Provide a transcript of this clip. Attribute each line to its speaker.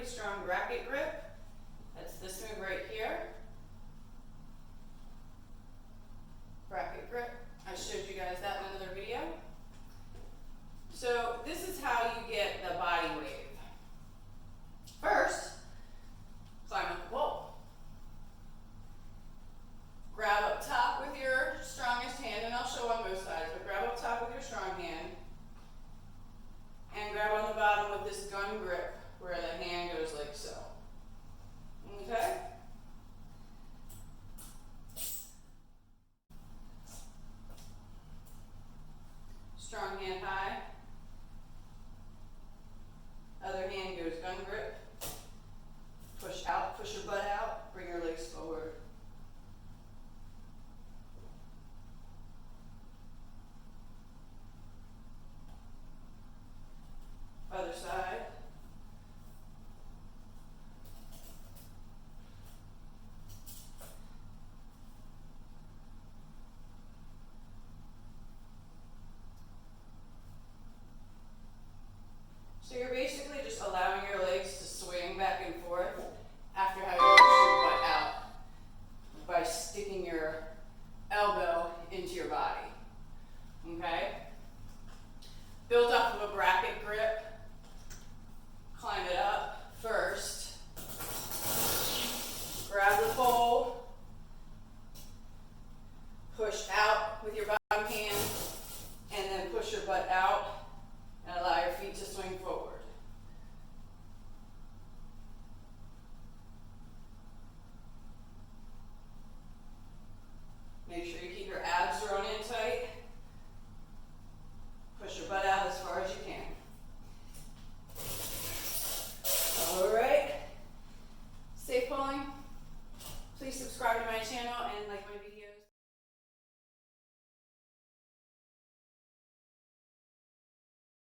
Speaker 1: pretty strong bracket grip. That's this move right here. Bracket grip. I showed you guys that in another video. So this is how you get the body wave. First, climb up the pole. Grab up top with your strongest hand, and I'll show on both sides, but grab up top with your strong hand, and grab on the bottom with this gun grip, where the hand goes like so. Okay? Strong hand high. Other hand goes gun grip. Push out, push your butt out, bring your legs forward. Other side. So you're basically just allowing your legs to swing back and forth after having pushed your butt out by sticking your elbow into your body. Okay? Build off of a bracket grip. Climb it up first. Grab the pole. Push out with your bottom hand, and then push your butt out and allow your feet to swing forward. Make sure you keep your abs thrown in tight. Push your butt out as far as you can. All right. Safe pulling. Please subscribe to my channel and like my video.